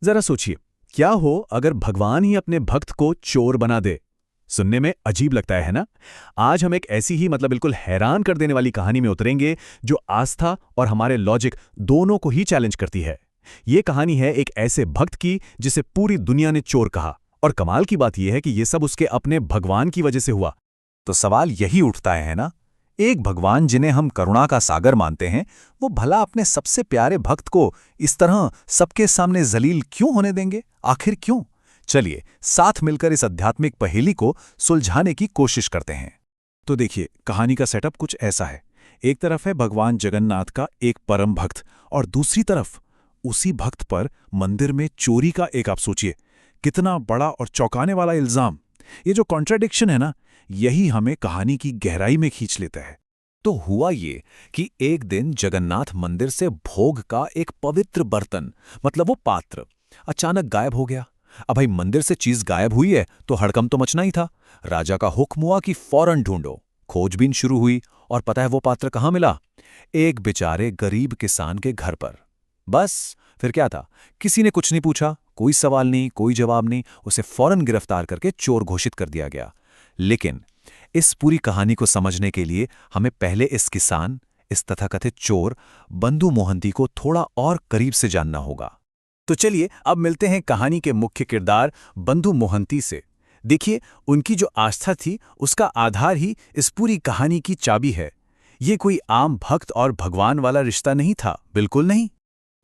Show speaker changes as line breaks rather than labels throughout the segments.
जरा सोचिए, क्या हो अगर भगवान ही अपने भक्त को चोर बना दे। सुनने में अजीब लगता है ना। आज हम एक ऐसी ही बिल्कुल हैरान कर देने वाली कहानी में उतरेंगे जो आस्था और हमारे लॉजिक दोनों को ही चैलेंज करती है। ये कहानी है एक ऐसे भक्त की जिसे पूरी दुनिया ने चोर कहा, और कमाल की बात यह है कि ये सब उसके अपने भगवान की वजह से हुआ।
तो सवाल यही उठता है ना, एक भगवान जिन्हें हम करुणा का सागर मानते हैं, वो भला अपने सबसे प्यारे भक्त को इस तरह सबके सामने जलील क्यों होने देंगे? आखिर क्यों? चलिए साथ मिलकर इस आध्यात्मिक पहेली को सुलझाने की कोशिश करते हैं। तो देखिए, कहानी का सेटअप कुछ ऐसा है। एक तरफ है भगवान जगन्नाथ का एक परम भक्त, और दूसरी तरफ उसी भक्त पर मंदिर में चोरी का एक, आप सोचिए कितना बड़ा और चौंकाने वाला इल्जाम। ये जो कॉन्ट्राडिक्शन है ना, यही हमें कहानी की गहराई में खींच लेता है। तो हुआ ये कि एक दिन जगन्नाथ मंदिर से भोग का एक पवित्र बर्तन, मतलब वो पात्र, अचानक गायब हो गया। अब भाई, मंदिर से चीज गायब हुई है तो हड़कंप तो मचना ही था। राजा का हुक्म हुआ कि फौरन ढूंढो। खोजबीन शुरू हुई, और पता है वो पात्र कहाँ मिला? एक बेचारे गरीब किसान के घर पर। बस फिर क्या था, किसी ने कुछ नहीं पूछा, कोई सवाल नहीं, कोई जवाब नहीं, उसे फौरन गिरफ्तार करके चोर घोषित कर दिया गया। लेकिन इस पूरी कहानी को समझने के लिए हमें पहले इस किसान, इस तथाकथित चोर बंधु मोहंती को थोड़ा और करीब से जानना होगा।
तो चलिए अब मिलते हैं कहानी के मुख्य किरदार बंधु मोहंती से। देखिए, उनकी जो आस्था थी उसका आधार ही इस पूरी कहानी की चाबी है। ये कोई आम भक्त और भगवान वाला रिश्ता नहीं था, बिल्कुल नहीं।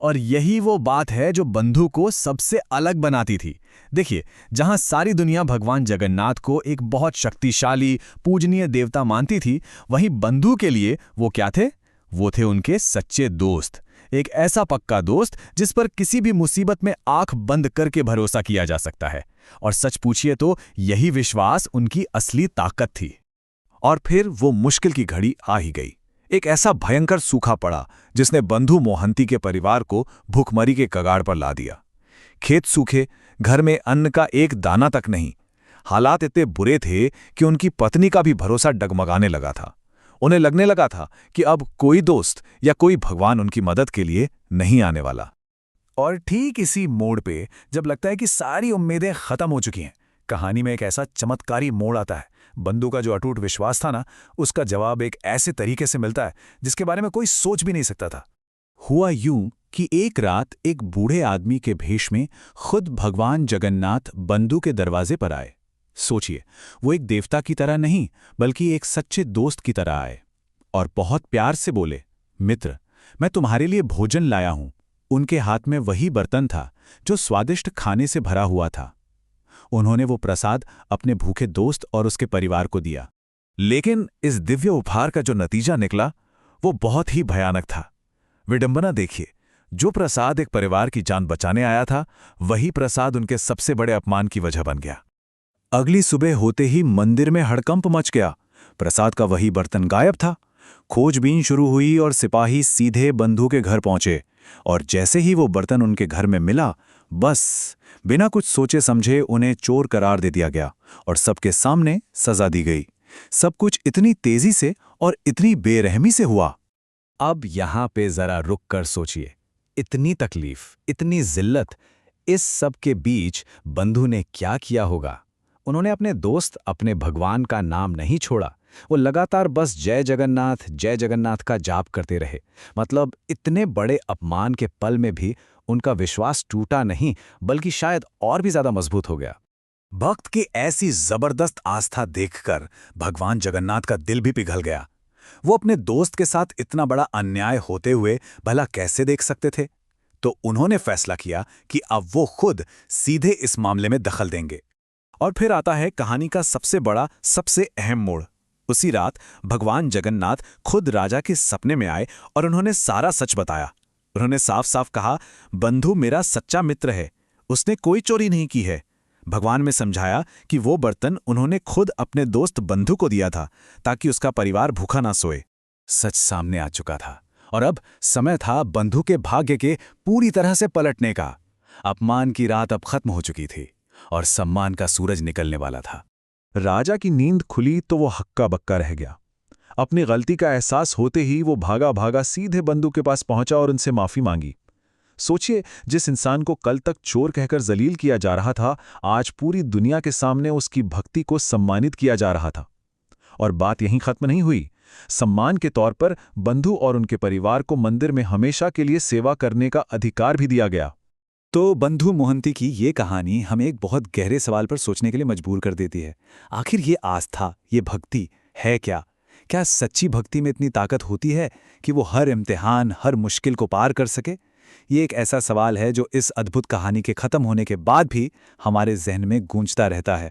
और यही वो बात है जो बंधु को सबसे अलग बनाती थी। देखिए, जहां सारी दुनिया भगवान जगन्नाथ को एक बहुत शक्तिशाली पूजनीय देवता मानती थी, वहीं बंधु के लिए वो क्या थे? वो थे उनके सच्चे दोस्त। एक ऐसा पक्का दोस्त जिस पर किसी भी मुसीबत में आंख बंद करके भरोसा किया जा सकता है। और सच पूछिए तो यही विश्वास उनकी असली ताकत थी।
और फिर वो मुश्किल की घड़ी आ ही गई। एक ऐसा भयंकर सूखा पड़ा जिसने बंधु मोहंती के परिवार को भूखमरी के कगार पर ला दिया। खेत सूखे, घर में अन्न का एक दाना तक नहीं। हालात इतने बुरे थे कि उनकी पत्नी का भी भरोसा डगमगाने लगा था। उन्हें लगने लगा था कि अब कोई दोस्त या कोई भगवान उनकी मदद के लिए नहीं आने वाला।
और ठीक इसी मोड़ पे जब लगता है कि सारी उम्मीदें खत्म हो चुकी हैं, कहानी में एक ऐसा चमत्कारी मोड़ आता है। बंधु का जो अटूट विश्वास था ना, उसका जवाब एक ऐसे तरीके से मिलता है जिसके बारे में कोई सोच भी नहीं सकता था।
हुआ यूं कि एक रात एक बूढ़े आदमी के भेष में खुद भगवान जगन्नाथ बंधु के दरवाजे पर आए। सोचिए, वो एक देवता की तरह नहीं, बल्कि एक सच्चे दोस्त की तरह आए, और बहुत प्यार से बोले, मित्र, मैं तुम्हारे लिए भोजन लाया हूं। उनके हाथ में वही बर्तन था जो स्वादिष्ट खाने से भरा हुआ था। उन्होंने वो प्रसाद अपने भूखे दोस्त और उसके परिवार को दिया। लेकिन इस दिव्य उपहार का जो नतीजा निकला, वो बहुत ही भयानक था। विडंबना देखिए, जो प्रसाद एक परिवार की जान बचाने आया था, वही प्रसाद उनके सबसे बड़े अपमान की वजह बन गया। अगली सुबह होते ही मंदिर में हड़कंप मच गया। प्रसाद का वही बर्तन गायब था। खोजबीन शुरू हुई और सिपाही सीधे बंधु के घर पहुंचे, और जैसे ही वो बर्तन उनके घर में मिला, बस बिना कुछ सोचे समझे उन्हें चोर करार दे दिया गया और सबके सामने सजा दी गई। सब कुछ इतनी तेजी से और इतनी बेरहमी से हुआ।
अब यहां पे जरा रुक कर सोचिए, इतनी तकलीफ, इतनी जिल्लत, इस सब के बीच बंधु ने क्या किया होगा? उन्होंने अपने दोस्त, अपने भगवान का नाम नहीं छोड़ा। वो लगातार बस जय जगन्नाथ का जाप करते रहे। मतलब इतने बड़े अपमान के पल में भी उनका विश्वास टूटा नहीं, बल्कि शायद और भी ज्यादा मजबूत हो गया।
भक्त की ऐसी जबरदस्त आस्था देखकर भगवान जगन्नाथ का दिल भी पिघल गया। वो अपने दोस्त के साथ इतना बड़ा अन्याय होते हुए भला कैसे देख सकते थे? तो उन्होंने फैसला किया कि अब वो खुद सीधे इस मामले में दखल देंगे। और फिर आता है कहानी का सबसे बड़ा, सबसे अहम मोड़। उसी रात भगवान जगन्नाथ खुद राजा के सपने में आए और उन्होंने सारा सच बताया। उन्होंने साफ साफ कहा, बंधु मेरा सच्चा मित्र है, उसने कोई चोरी नहीं की है। भगवान में समझाया कि वो बर्तन उन्होंने खुद अपने दोस्त बंधु को दिया था ताकि उसका परिवार भूखा ना सोए। सच सामने आ चुका था, और अब समय था बंधु के भाग्य के पूरी तरह से पलटने का। अपमान की रात अब खत्म हो चुकी थी और सम्मान का सूरज निकलने वाला था। राजा की नींद खुली तो वो हक्का बक्का रह गया। अपनी गलती का एहसास होते ही वो भागा भागा सीधे बंधु के पास पहुंचा और उनसे माफी मांगी। सोचिए, जिस इंसान को कल तक चोर कहकर जलील किया जा रहा था, आज पूरी दुनिया के सामने उसकी भक्ति को सम्मानित किया जा रहा था। और बात यहीं खत्म नहीं हुई। सम्मान के तौर पर बंधु और उनके परिवार को मंदिर में हमेशा के लिए सेवा करने का अधिकार भी दिया गया।
तो बंधु मोहंती की ये कहानी हमें एक बहुत गहरे सवाल पर सोचने के लिए मजबूर कर देती है। आखिर ये आस्था, ये भक्ति है क्या? क्या सच्ची भक्ति में इतनी ताकत होती है कि वो हर इम्तिहान, हर मुश्किल को पार कर सके? ये एक ऐसा सवाल है जो इस अद्भुत कहानी के खत्म होने के बाद भी हमारे जहन में गूंजता रहता है।